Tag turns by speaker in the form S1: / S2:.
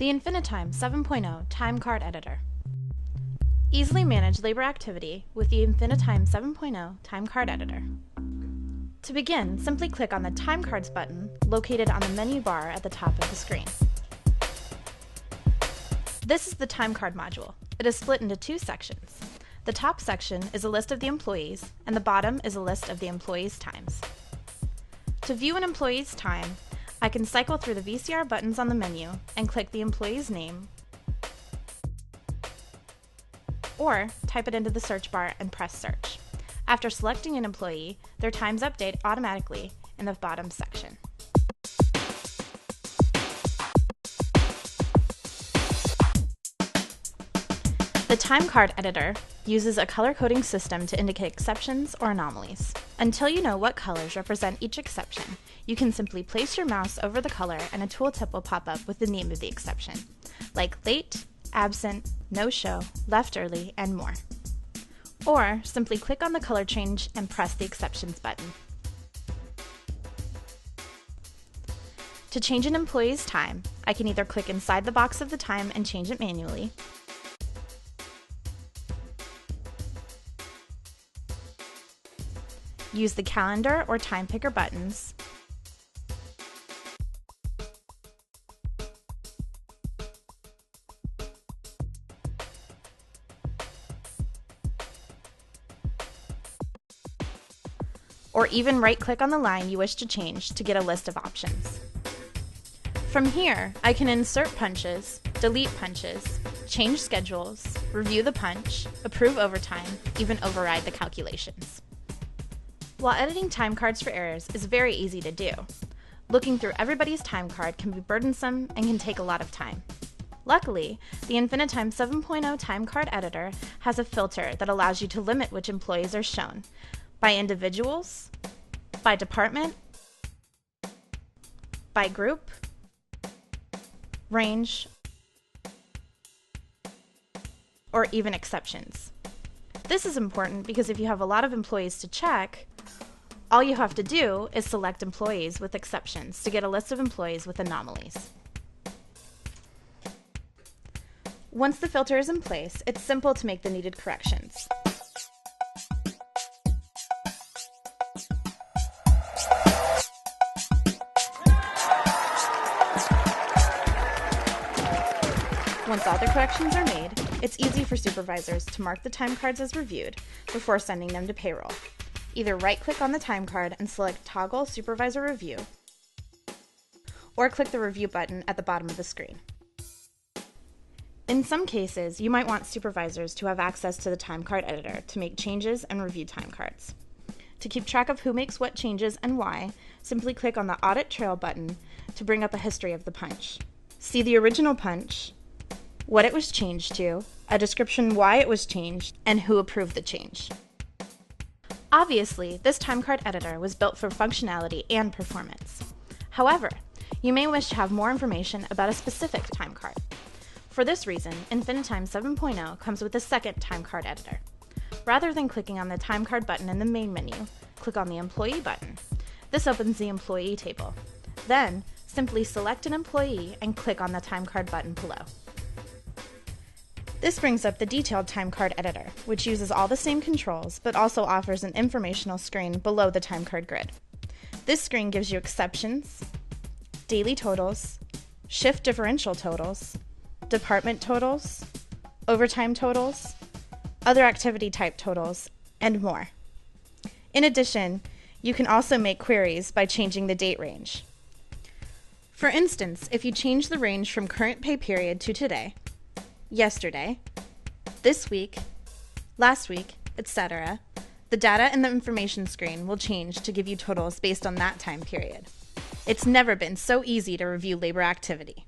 S1: The InfiniTime 7.0 Time Card Editor. Easily manage labor activity with the InfiniTime 7.0 Time Card Editor. To begin, simply click on the Time Cards button located on the menu bar at the top of the screen. This is the Time Card module. It is split into two sections. The top section is a list of the employees, and the bottom is a list of the employees' times. To view an employee's time, I can cycle through the VCR buttons on the menu and click the employee's name, or type it into the search bar and press search. After selecting an employee, their times update automatically in the bottom section. The Time Card Editor uses a color coding system to indicate exceptions or anomalies. Until you know what colors represent each exception, you can simply place your mouse over the color and a tooltip will pop up with the name of the exception, like late, absent, no-show, left early, and more. Or simply click on the color change and press the exceptions button. To change an employee's time, I can either click inside the box of the time and change it manually, use the calendar or time picker buttons, or even right-click on the line you wish to change to get a list of options. From here, I can insert punches, delete punches, change schedules, review the punch, approve overtime, even override the calculations. While editing time cards for errors is very easy to do, looking through everybody's time card can be burdensome and can take a lot of time. Luckily, the InfiniTime 7.0 Time Card Editor has a filter that allows you to limit which employees are shown, by individuals, by department, by group, range, or even exceptions. This is important because if you have a lot of employees to check, all you have to do is select employees with exceptions to get a list of employees with anomalies. Once the filter is in place, it's simple to make the needed corrections. Once all the corrections are made, it's easy for supervisors to mark the time cards as reviewed before sending them to payroll. Either right-click on the time card and select Toggle Supervisor Review, or click the Review button at the bottom of the screen. In some cases, you might want supervisors to have access to the Time Card Editor to make changes and review time cards. To keep track of who makes what changes and why, simply click on the Audit Trail button to bring up a history of the punch. See the original punch, what it was changed to, a description why it was changed, and who approved the change. Obviously, this time card editor was built for functionality and performance. However, you may wish to have more information about a specific time card. For this reason, InfiniTime 7.0 comes with a second time card editor. Rather than clicking on the time card button in the main menu, click on the Employee button. This opens the employee table. Then, simply select an employee and click on the time card button below. This brings up the detailed time card editor, which uses all the same controls, but also offers an informational screen below the time card grid. This screen gives you exceptions, daily totals, shift differential totals, department totals, overtime totals, other activity type totals, and more. In addition, you can also make queries by changing the date range. For instance, if you change the range from current pay period to today, yesterday, this week, last week, etc., the data in the information screen will change to give you totals based on that time period. It's never been so easy to review labor activity.